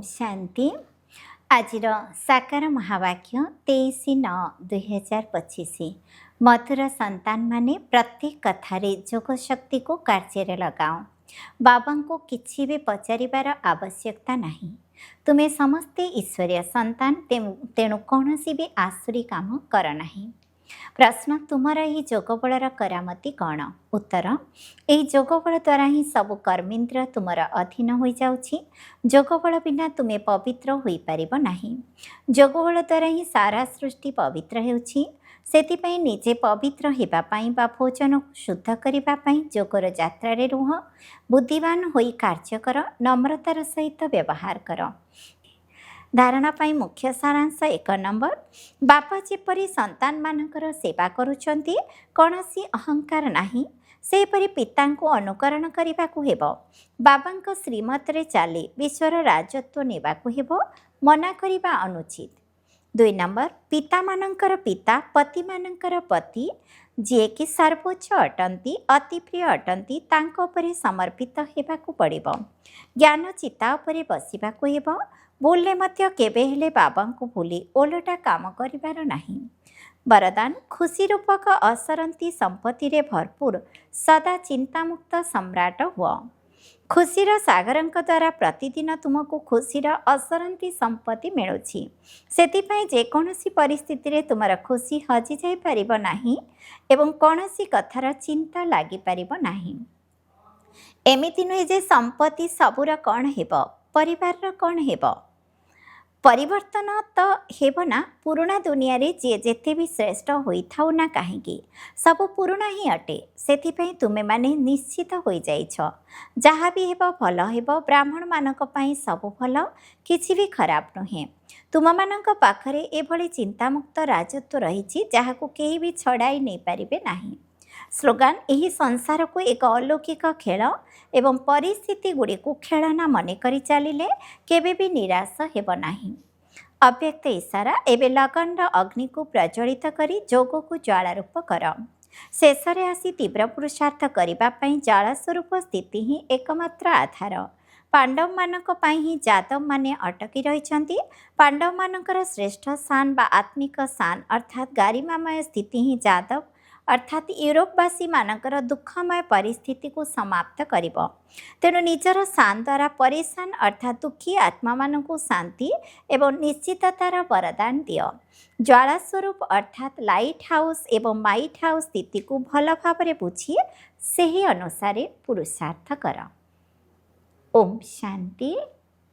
शांति आज साकार महावाक्य 23/9/2025 मधुर संतान माने प्रत्येक कथारे जोग शक्ति को कार्य लगाओ। बाबा को किसी भी पचारिबार आवश्यकता नहीं। तुम्हें समस्ते ईश्वरीय संतान तेणु कौन भी आसुरी काम कर नहीं। प्रश्न तुमर यही जोगबलर करामती कौन? उत्तर यही जोगबल द्वारा ही सब कर्मेन्द्र तुमर अधीन हो जाउछि। जोगबल बिना तुम्हें पवित्र हो पारिब नाही। जोगबल द्वारा ही सारा सृष्टि पवित्र हेउछि। सेतिपई निजे पवित्र हेबापई बा भोजन को शुद्ध करने जोगर यात्रा रुह। बुद्धिमान होई कार्य कर, नम्रतार सहित व्यवहार कर। धारणा पाई मुख्य सारांश 1 नंबर, बापा जेपरी संतान मानकर सेवा करुचंती कौनसी अहंकार नहीं, सेपरी पिता को अनुकरण करने को हेबो। बाबांक श्रीमत रे चाली विश्वर राजत्व नेबाको हेबो, मना करिबा अनुचित। 2 नंबर, पिता मानकर पिता पति मानकर पति जे कि सर्वोच्च अटंती अति प्रिय अटंती तांको परे समर्पित हेबाको पड़िबो। ज्ञान चिता उपरे बसिबाको हेबो। भूलने मध्य केबे हेले बाबा को भूली ओलटा काम करिबार नाही। वरदान, खुशी रूपक असरंती संपत्ति रे भरपूर सदा चिंतामुक्त सम्राट हुआ। खुशीर सागरंक द्वारा प्रतिदिन तुमको खुशीर असरंती संपत्ति मिलुछि। सेतिपई जेकोनोसी परिस्थिति रे तुमर खुशी हजि जाई परिबो नाही एवं कोनोसी कथार चिंता लागि परिबो नाही। एमिति नुहे जे संपत्ति सबुर कौन हेबो, परिवार कौन हेबो। परिवर्तन तो हेबो ना। पुराना दुनिया रे जे जेते भी श्रेष्ठ होई थाउ ना काहेकि सब पुराना ही अटे। सेथिपई तुमे माने निश्चित होई जाइछ। जहा भी हेबो भल हेबो। ब्राह्मण मानक पई सब भल, किछि भी खराब नुहे। तुम मानक पाखरे एभली चिंतामुक्त राजत्व रहिछि जहाकू केही भी छड़ाई नहीं पारिबे नाही। स्लोगान, यही संसार को एक अलौकिक खेल एवं परिस्थिति गुड़ी को खेलना मन करी चलिले केबे भी निराश हेब नाही। अव्यक्त इशारा, एबे लगन अग्नि को प्रज्वलित करी जोग को ज्वाला रूप कर। शेष रे आसी तीव्र पुरुषार्थ करिबा पई ज्वाला स्वरूप स्थिति ही एकमात्र आधार। पांडव मानक पई ही जादव माने अटकी रहिछंती। पांडव मानकर श्रेष्ठ शान बा आत्मिक शान अर्थात गारिमामय स्थिति ही जादव अर्थात यूरोपवासी मानकर दुखमय परिस्थिति को समाप्त करिबो। तेणु निजर शान द्वारा परेशान अर्थात दुखी आत्मा मानक शांति एवं निश्चिततार वरदान दियो। ज्वाला स्वरूप अर्थात लाइट हाउस एवं माइट हाउस स्थिति को भल भाव बुझी से ही अनुसार पुरुषार्थ कर। ओम शांति।